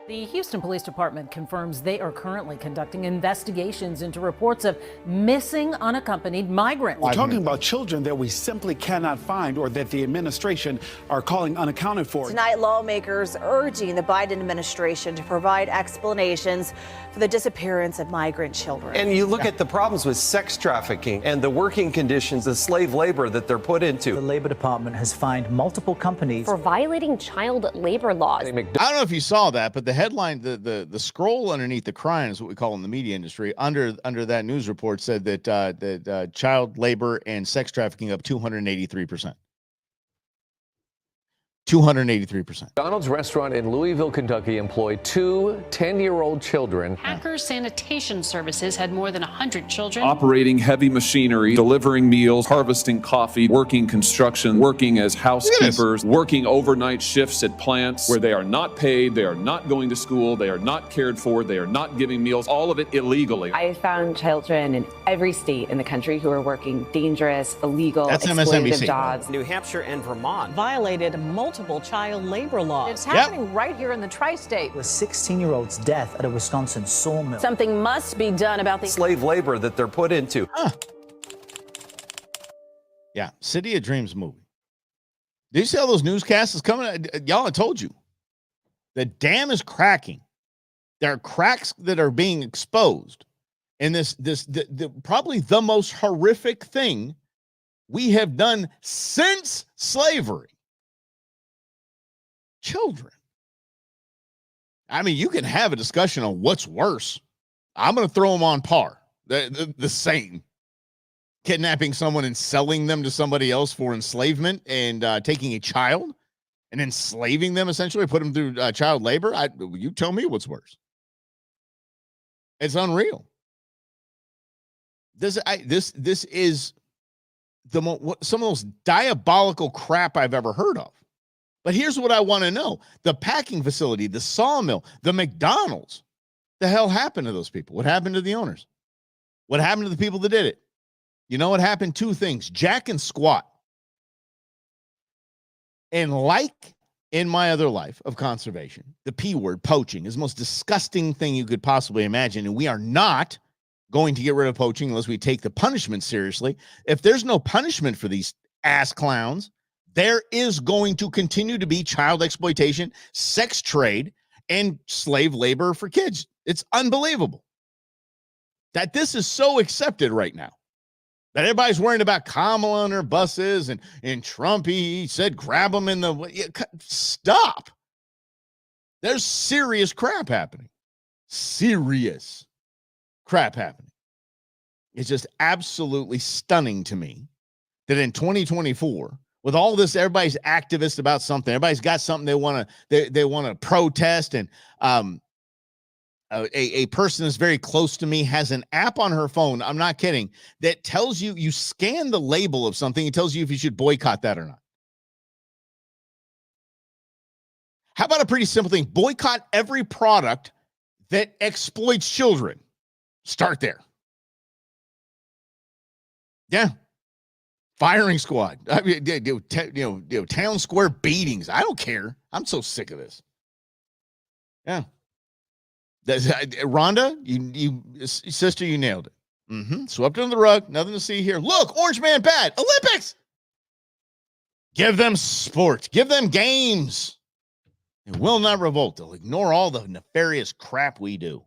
The Houston Police Department confirms they are currently conducting investigations into reports of missing unaccompanied migrants. We're talking about children that we simply cannot find, or that the administration are calling unaccounted for. Tonight, lawmakers urging the Biden administration to provide explanations for the disappearance of migrant children. And you look at the problems with sex trafficking and the working conditions, the slave labor that they're put into. The Labor Department has fined multiple companies for violating child labor laws. I don't know if you saw that, but the headline, the scroll underneath the crime is what we call in the media industry. Under that news report said that child labor and sex trafficking up 283%. 283%. McDonald's restaurant in Louisville, Kentucky employed 2 10-year-old children. Packers Sanitation Services had more than 100 children. Operating heavy machinery, delivering meals, harvesting coffee, working construction, working as housekeepers, working overnight shifts at plants where they are not paid, they are not going to school, they are not cared for, they are not giving meals, all of it illegally. I found children in every state in the country who are working dangerous, illegal, exploitative jobs. New Hampshire and Vermont Violated multiple child labor laws. It's happening right here in the tri-state. A 16-year-old's death at a Wisconsin sawmill. Something must be done about the slave labor that they're put into. Yeah, City of Dreams movie. Did you see all those newscasts coming? Y'all, I told you. The dam is cracking. There are cracks that are being exposed. And probably the most horrific thing we have done since slavery. Children. I mean, you can have a discussion on what's worse. I'm going to throw them on par. The same. Kidnapping someone and selling them to somebody else for enslavement, and taking a child and enslaving them, essentially, put them through child labor. You tell me what's worse. It's unreal. This is some of the most diabolical crap I've ever heard of. But here's what I want to know. The packing facility, the sawmill, the McDonald's. The hell happened to those people? What happened to the owners? What happened to the people that did it? You know what happened? 2 things. Jack and squat. And like in my other life of conservation, the P word, poaching, is the most disgusting thing you could possibly imagine. And we are not going to get rid of poaching unless we take the punishment seriously. If there's no punishment for these ass clowns, there is going to continue to be child exploitation, sex trade, and slave labor for kids. It's unbelievable that this is so accepted right now. That everybody's worrying about Kamala and her buses and Trump. He said, grab them in the. Stop. There's serious crap happening. Serious crap happening. It's just absolutely stunning to me that in 2024, with all this, everybody's activist about something. Everybody's got something they want to protest, and a person that's very close to me has an app on her phone. I'm not kidding. That tells you scan the label of something. It tells you if you should boycott that or not. How about a pretty simple thing? Boycott every product that exploits children. Start there. Yeah. Firing squad. I mean, town square beatings. I don't care. I'm so sick of this. Yeah. Rhonda, sister, you nailed it. Swept under the rug. Nothing to see here. Look, Orange Man bad. Olympics. Give them sports. Give them games. They will not revolt. They'll ignore all the nefarious crap we do.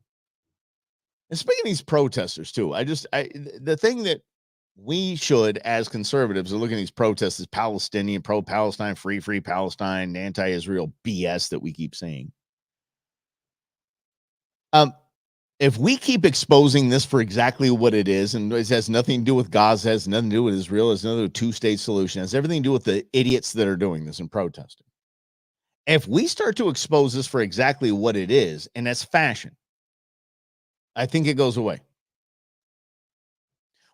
And speaking of these protesters, too, the thing that we should, as conservatives, are looking at these protests as Palestinian, pro-Palestine, free Palestine, anti-Israel BS that we keep saying. If we keep exposing this for exactly what it is, and it has nothing to do with Gaza, has nothing to do with Israel, it has nothing to do with two-state solution, it has everything to do with the idiots that are doing this and protesting. If we start to expose this for exactly what it is, and that's fashion, I think it goes away.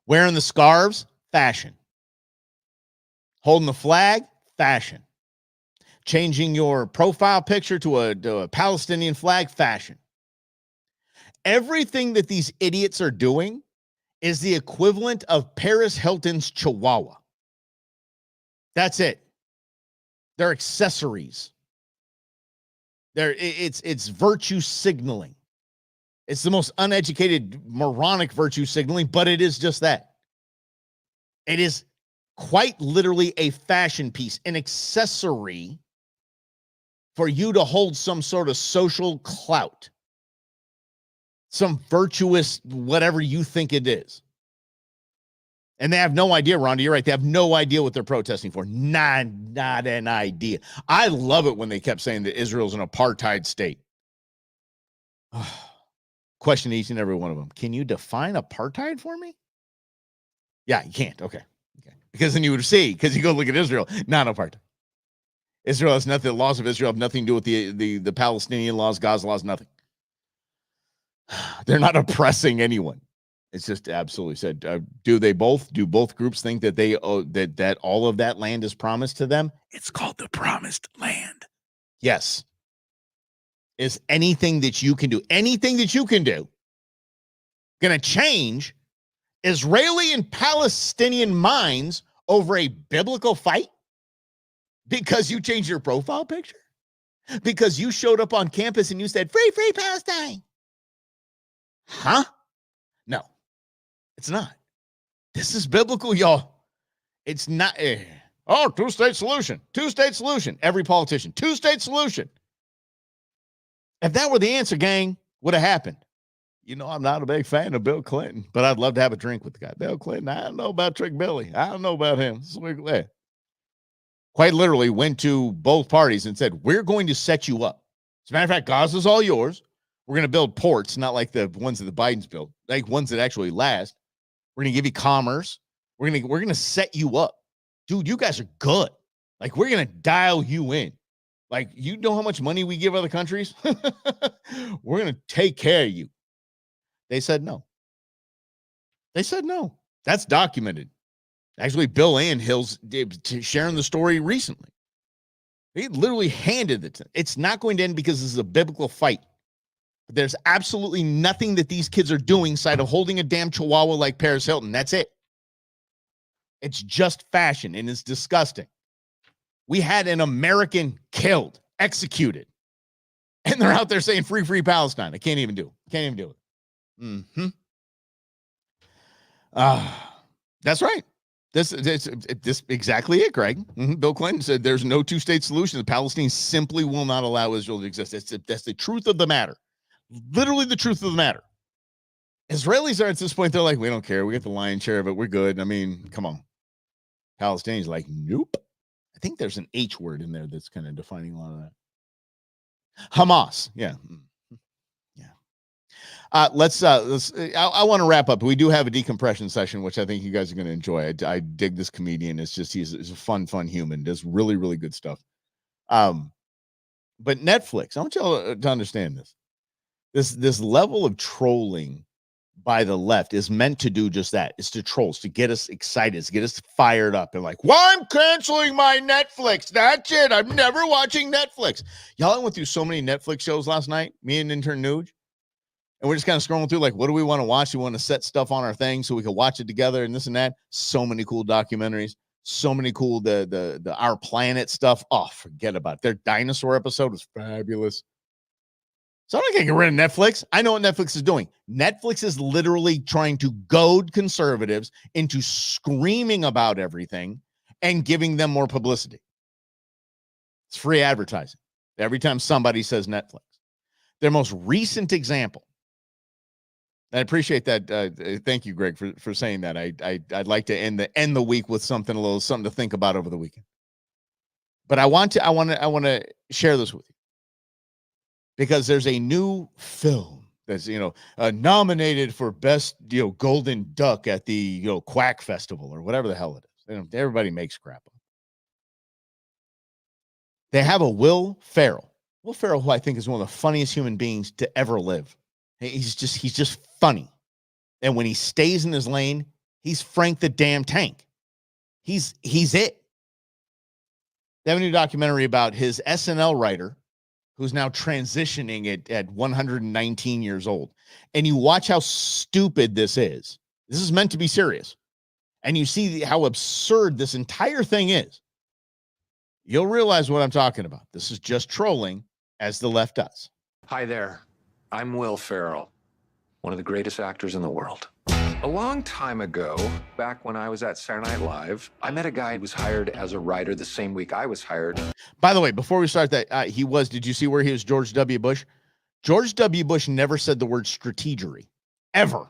Wearing the scarves, fashion. Holding the flag, fashion. Changing your profile picture to a Palestinian flag, fashion. Everything that these idiots are doing is the equivalent of Paris Hilton's Chihuahua. That's it. They're accessories. It's virtue signaling. It's the most uneducated, moronic virtue signaling, but it is just that. It is quite literally a fashion piece, an accessory for you to hold some sort of social clout, some virtuous whatever you think it is. And they have no idea, Rhonda, you're right. They have no idea what they're protesting for. Not an idea. I love it when they kept saying that Israel's an apartheid state. Question each and every one of them. Can you define apartheid for me? Yeah, you can't. Okay. Because then you would see, because you go look at Israel, not apartheid. Israel has nothing, the laws of Israel have nothing to do with the Palestinian laws, Gaza laws, nothing. They're not oppressing anyone. It's just absolutely said. Do both groups think that that all of that land is promised to them? It's called the promised land. Yes. Is anything that you can do going to change Israeli and Palestinian minds over a biblical fight? Because you changed your profile picture? Because you showed up on campus and you said, free Palestine. Huh? No, it's not. This is biblical, y'all. It's not. Two-state solution. Two-state solution. Every politician. Two-state solution. If that were the answer, gang, would have happened. You know, I'm not a big fan of Bill Clinton, but I'd love to have a drink with the guy. Bill Clinton, I don't know about Trick Billy. I don't know about him. Quite literally went to both parties and said, we're going to set you up. As a matter of fact, Gaza's all yours. We're going to build ports, not like the ones that the Bidens built, like ones that actually last. We're going to give you commerce. We're going to set you up. Dude, you guys are good. Like, we're going to dial you in. Like, you know how much money we give other countries? We're going to take care of you. They said no. That's documented. Actually, Bill and Hills sharing the story recently. He literally handed it to them. It's not going to end because this is a biblical fight. But there's absolutely nothing that these kids are doing side of holding a damn chihuahua like Paris Hilton. That's it. It's just fashion, and it's disgusting. We had an American killed, executed, and they're out there saying free Palestine. I can't even do it. That's right. This exactly it, Greg. Bill Clinton said there's no two-state solution. The Palestinians simply will not allow Israel to exist. That's the truth of the matter. Literally the truth of the matter. Israelis are at this point, they're like, we don't care. We get the lion's share of it. We're good. I mean, come on. Palestinians like, nope. I think there's an H word in there that's kind of defining a lot of that. Hamas. Yeah. Yeah. Let's I want to wrap up. We do have a decompression session, which I think you guys are going to enjoy. I dig this comedian. It's just, he's a fun human. Does really, really good stuff. But Netflix, I want y'all to understand this level of trolling by the left is meant to do just that. It's to troll, it's to get us excited, to get us fired up and like, well, I'm canceling my Netflix. That's it. I'm never watching Netflix. Y'all went through so many Netflix shows last night, me and intern Nuge, and we're just kind of scrolling through like, what do we want to watch? We want to set stuff on our thing so we can watch it together and this and that. So many cool documentaries, so many cool the Our Planet stuff. Oh, forget about it. Their dinosaur episode was fabulous. So I'm not going to get rid of Netflix. I know what Netflix is doing. Netflix is literally trying to goad conservatives into screaming about everything and giving them more publicity. It's free advertising every time somebody says Netflix. Their most recent example, I appreciate that. Thank you, Greg, for saying that. I'd like to end the week with something to think about over the weekend. But I want to share this with you. Because there's a new film that's, nominated for best, golden duck at the, Quack Festival or whatever the hell it is. Everybody makes crap up. They have a Will Ferrell. Will Ferrell, who I think is one of the funniest human beings to ever live. He's just funny. And when he stays in his lane, he's Frank the damn Tank. He's it. They have a new documentary about his SNL writer, who's now transitioning at 119 years old. And you watch how stupid this is. This is meant to be serious. And you see how absurd this entire thing is. You'll realize what I'm talking about. This is just trolling, as the left does. Hi there. I'm Will Ferrell, one of the greatest actors in the world. A long time ago, back when I was at Saturday Night Live, I met a guy who was hired as a writer the same week I was hired. By the way, before we start that, did you see where he was George W. Bush? George W. Bush never said the word strategery, ever.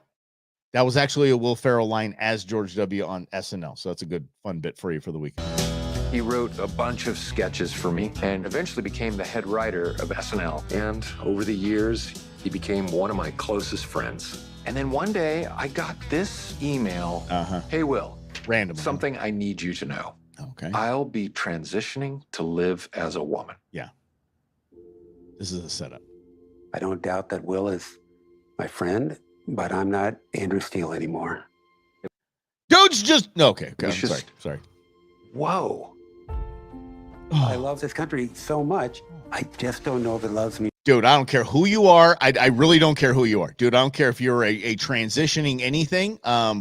That was actually a Will Ferrell line as George W. on SNL. So that's a good, fun bit for you for the weekend. He wrote a bunch of sketches for me and eventually became the head writer of SNL. And over the years, he became one of my closest friends. And then one day, I got this email. Hey, Will. Random. Something I need you to know. Okay. I'll be transitioning to live as a woman. Yeah. This is a setup. I don't doubt that Will is my friend, but I'm not Andrew Steele anymore. Dude's just... Okay. I'm sorry. Whoa. I love this country so much. I just don't know if it loves me. Dude, I don't care who you are. I really don't care who you are. Dude, I don't care if you're a transitioning anything.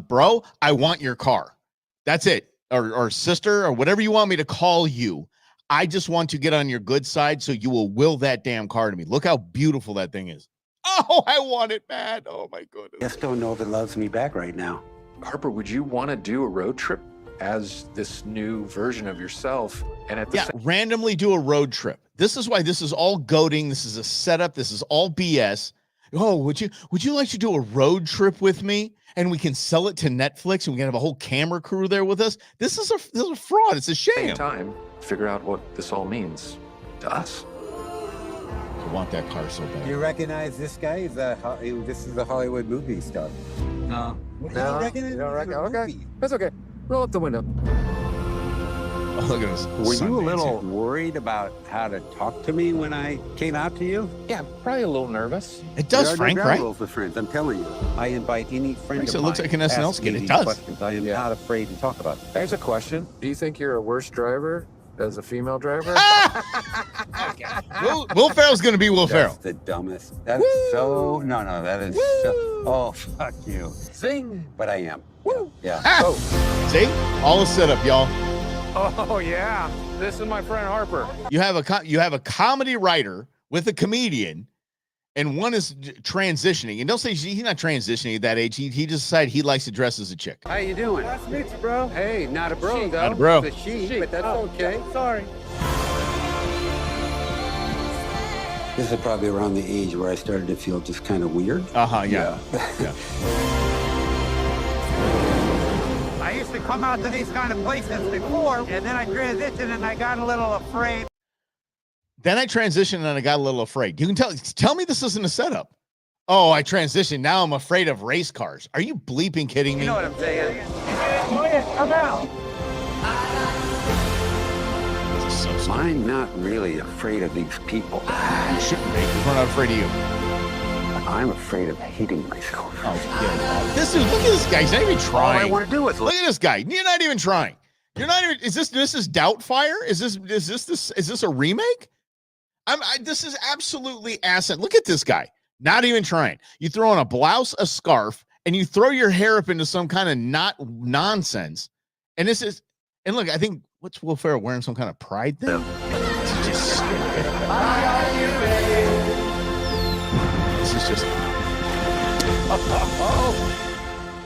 Bro, I want your car. That's it. Or sister, or whatever you want me to call you. I just want to get on your good side so you will that damn car to me. Look how beautiful that thing is. Oh, I want it bad. Oh, my goodness. Just don't know if it loves me back right now. Harper, would you want to do a road trip as this new version of yourself? And at the randomly do a road trip. This is why this is all goading. This is a setup. This is all BS. Oh, would you like to do a road trip with me? And we can sell it to Netflix and we can have a whole camera crew there with us. This is a fraud. It's a shame. Same time, figure out what this all means to us. I want that car so bad. You recognize this guy? This is the Hollywood movie stuff. No. You don't recognize Okay. That's okay. Roll up the window. Oh, look at this. Were you a little worried about how to talk to me when I came out to you? Yeah, probably a little nervous. It does, Frank, right? For friends, I'm telling you. I invite any friend of it mine. looks like an SNL skit. It these does. questions. I am not afraid to talk about it. Here's a question. Do you think you're a worse driver as a female driver? Will Ferrell's going to be Will Ferrell. That's the dumbest. That's so... No, that is so... Oh, fuck you. Zing. But I am. Woo. Yeah. Oh. See? All a setup, y'all. Oh, yeah. This is my friend Harper. You have a comedy writer with a comedian, and one is transitioning. And don't say he's not transitioning at that age. He just decided he likes to dress as a chick. How you doing? Nice to meet you, bro. Hey, not a bro, though. Not a bro. It's a she, but that's okay. Sorry. This is probably around the age where I started to feel just kind of weird. Yeah. I used to come out to these kind of places before, and then I transitioned and I got a little afraid. Then I transitioned and I got a little afraid. You can tell me this isn't a setup. Oh, I transitioned. Now I'm afraid of race cars. Are you bleeping kidding me? You know what I'm saying? Go ahead, come out. I'm not really afraid of these people. You shouldn't be, because we're not afraid of you. I'm afraid of hating myself. Oh, yeah. This dude, look at this guy. He's not even trying. All I want to do is look at this guy. You're not even trying. You're not even. Is this Doubtfire? Is this a remake? This is absolutely asinine. Look at this guy. Not even trying. You throw on a blouse, a scarf, and you throw your hair up into some kind of nonsense. And this is, and look, I think what's Will Ferrell wearing some kind of pride thing? It's just stupid. This is just.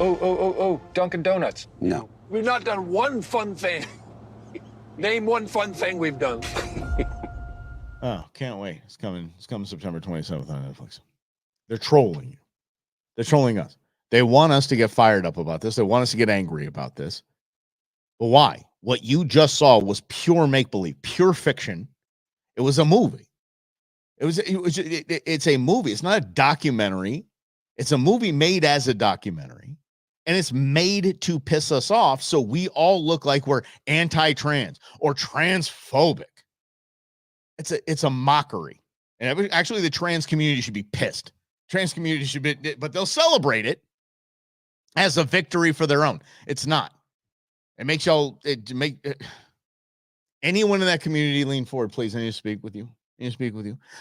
Oh, Dunkin' Donuts. No. We've not done one fun thing. Name one fun thing we've done. Oh, can't wait. It's coming September 27th on Netflix. They're trolling you. They're trolling us. They want us to get fired up about this. They want us to get angry about this. But why? What you just saw was pure make-believe, pure fiction. It was a movie. It's a movie. It's not a documentary. It's a movie made as a documentary. And it's made to piss us off so we all look like we're anti-trans or transphobic. It's a mockery. And actually, the trans community should be pissed. Trans community should be, but they'll celebrate it as a victory for their own. It's not. It makes anyone in that community lean forward, please. I need to speak with you.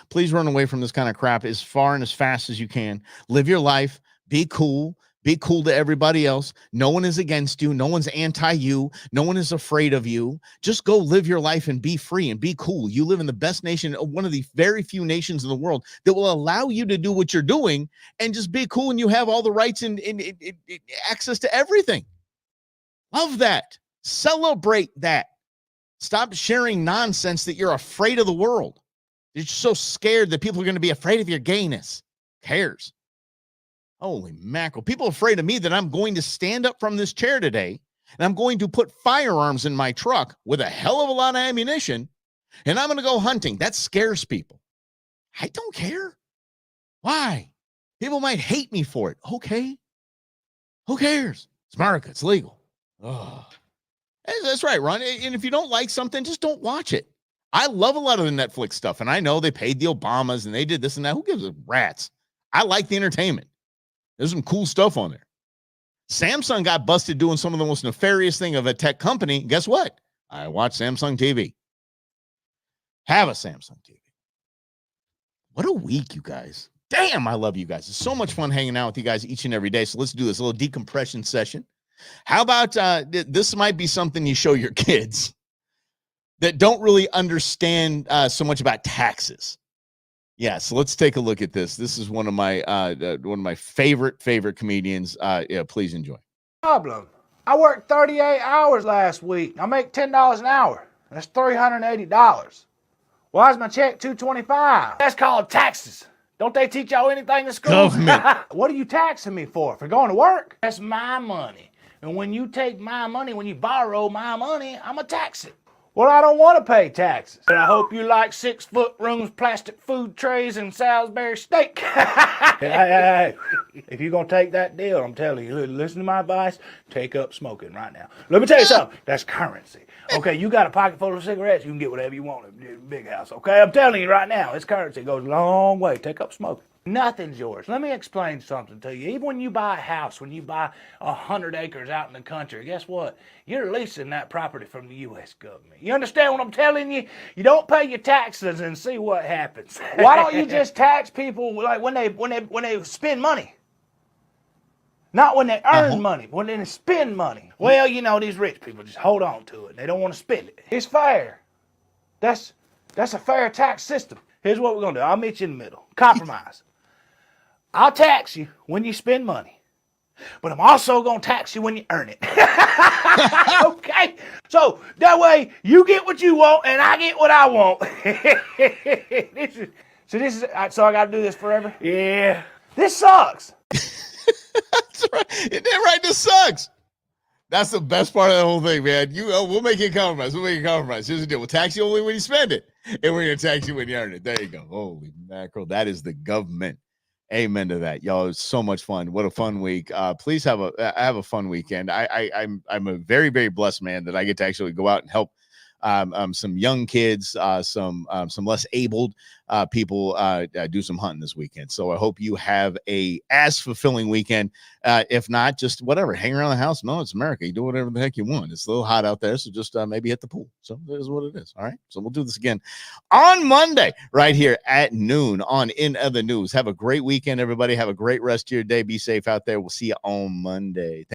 Please run away from this kind of crap as far and as fast as you can. Live your life. Be cool. Be cool to everybody else. No one is against you. No one's anti you. No one is afraid of you. Just go live your life and be free and be cool. You live in the best nation, one of the very few nations in the world that will allow you to do what you're doing and just be cool. And you have all the rights and access to everything. Love that. Celebrate that. Stop sharing nonsense that you're afraid of the world. You're so scared that people are going to be afraid of your gayness. Who cares? Holy mackerel. People are afraid of me that I'm going to stand up from this chair today and I'm going to put firearms in my truck with a hell of a lot of ammunition and I'm going to go hunting. That scares people. I don't care. Why? People might hate me for it. Okay. Who cares? It's America. It's legal. Oh. That's right, Ron. And if you don't like something, just don't watch it. I love a lot of the Netflix stuff, and I know they paid the Obamas and they did this and that. Who gives a rat's? I like the entertainment. There's some cool stuff on there. Samsung got busted doing some of the most nefarious thing of a tech company. Guess what? I watch Samsung TV. Have a Samsung TV. What a week, you guys. Damn, I love you guys. It's so much fun hanging out with you guys each and every day. So let's do this little decompression session. How about this might be something you show your kids that don't really understand so much about taxes. Yeah, so let's take a look at this. This is one of my favorite comedians. Yeah, please enjoy. Problem. I worked 38 hours last week. I make $10 an hour. That's $380. Why is my check $225? That's called taxes. Don't they teach y'all anything in school? Government. What are you taxing me for? For going to work? That's my money. And when you take my money, when you borrow my money, I'm going to tax it. Well, I don't want to pay taxes. And I hope you like 6-foot rooms, plastic food trays, and Salisbury steak. Hey, if you're going to take that deal, I'm telling you, listen to my advice, take up smoking right now. Let me tell you something. That's currency. Okay, you got a pocket full of cigarettes, you can get whatever you want at the big house. Okay, I'm telling you right now, it's currency. It goes a long way. Take up smoking. Nothing's yours. Let me explain something to you. Even when you buy a house, when you buy 100 acres out in the country, guess what? You're leasing that property from the U.S. government. You understand what I'm telling you? You don't pay your taxes and see what happens. Why don't you just tax people like when they spend money? Not when they earn money, when they spend money. Well, you know, these rich people just hold on to it. They don't want to spend it. It's fair. That's a fair tax system. Here's what we're going to do. I'll meet you in the middle. Compromise. I'll tax you when you spend money, but I'm also going to tax you when you earn it. Okay? So that way you get what you want and I get what I want. So this is so I got to do this forever? Yeah. This sucks. That's right. It damn right, this sucks. That's the best part of the whole thing, man. We'll make it a compromise. Here's the deal. We'll tax you only when you spend it, and we're gonna tax you when you earn it. There you go. Holy mackerel. That is the government. Amen to that, y'all. It's so much fun. What a fun week. Please have a fun weekend. I'm a very, very blessed man that I get to actually go out and help some young kids, some less abled people do some hunting this weekend. So I hope you have a as fulfilling weekend. If not, just whatever, hang around the house. No, it's America. You do whatever the heck you want. It's a little hot out there, so just maybe hit the pool. So that is what it is. All right. So we'll do this again on Monday right here at noon on In Other News. Have a great weekend, everybody. Have a great rest of your day. Be safe out there. We'll see you on Monday.